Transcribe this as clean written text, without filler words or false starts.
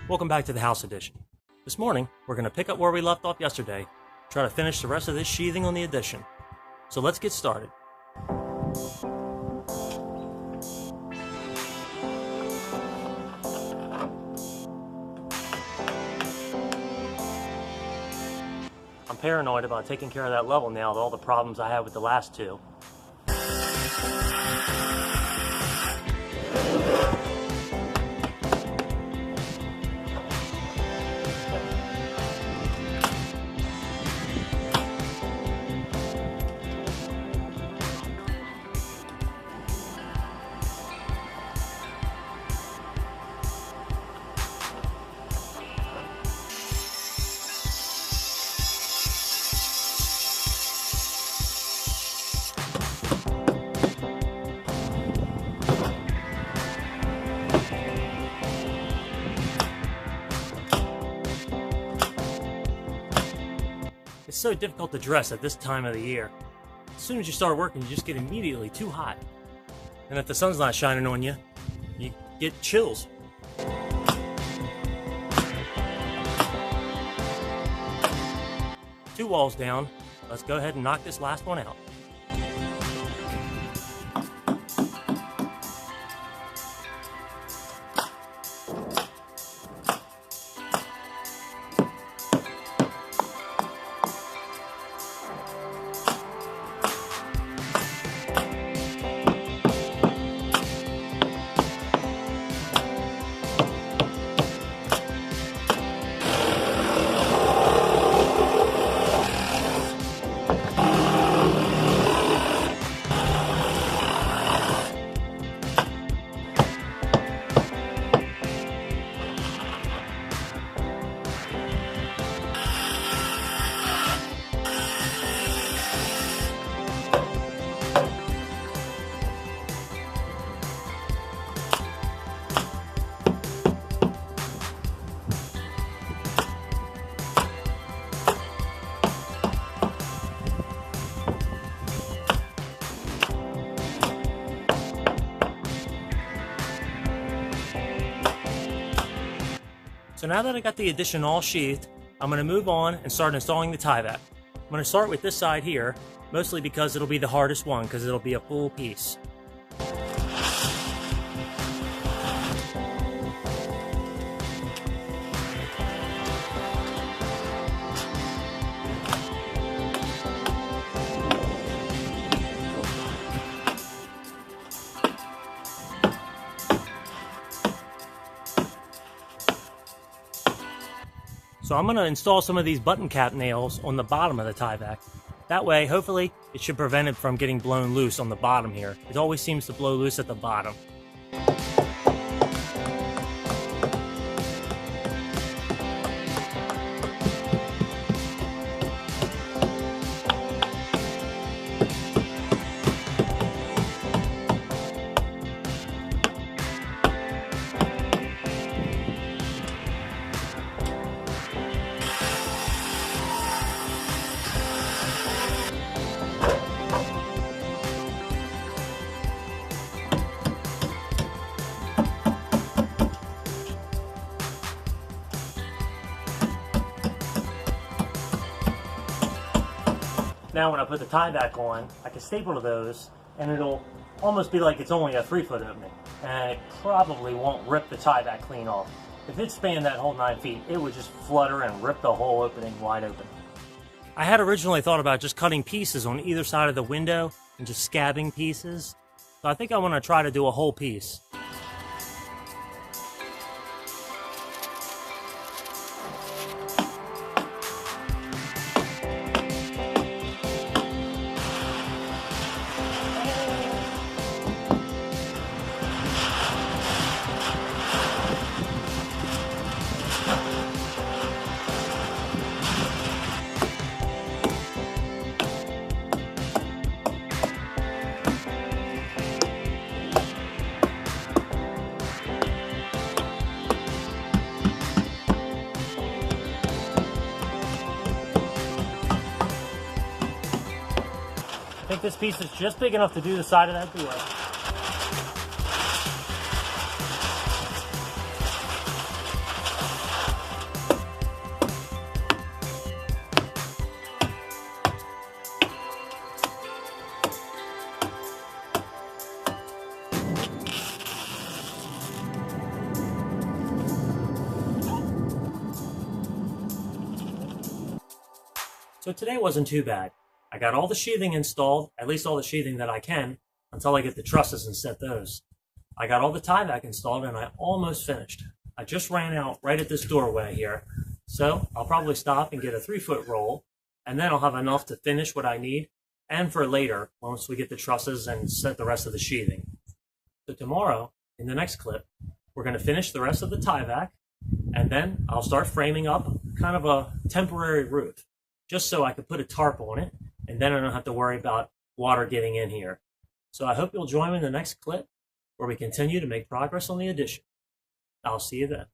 Welcome back to the House Edition. This morning, we're going to pick up where we left off yesterday, try to finish the rest of this sheathing on the addition. So let's get started. I'm paranoid about taking care of that level now with all the problems I had with the last two. It's so difficult to dress at this time of the year. As soon as you start working, you just get immediately too hot. And if the sun's not shining on you, you get chills. Two walls down. Let's go ahead and knock this last one out. So now that I got the addition all sheathed, I'm going to move on and start installing the Tyvek. I'm going to start with this side here, mostly because it'll be the hardest one because it'll be a full piece. So I'm going to install some of these button cap nails on the bottom of the Tyvek. That way, hopefully, it should prevent it from getting blown loose on the bottom here. It always seems to blow loose at the bottom. Now when I put the Tyvek on, I can staple to those and it'll almost be like it's only a 3-foot opening. And it probably won't rip the Tyvek clean off. If it spanned that whole 9 feet, it would just flutter and rip the whole opening wide open. I had originally thought about just cutting pieces on either side of the window and just scabbing pieces. So I think I want to try to do a whole piece. I think this piece is just big enough to do the side of that door. So today wasn't too bad. I got all the sheathing installed, at least all the sheathing that I can, until I get the trusses and set those. I got all the Tyvek installed and I almost finished. I just ran out right at this doorway here. So I'll probably stop and get a 3-foot roll, and then I'll have enough to finish what I need and for later once we get the trusses and set the rest of the sheathing. So tomorrow, in the next clip, we're going to finish the rest of the Tyvek, and then I'll start framing up kind of a temporary roof, just so I can put a tarp on it, and then I don't have to worry about water getting in here. So I hope you'll join me in the next clip where we continue to make progress on the addition. I'll see you then.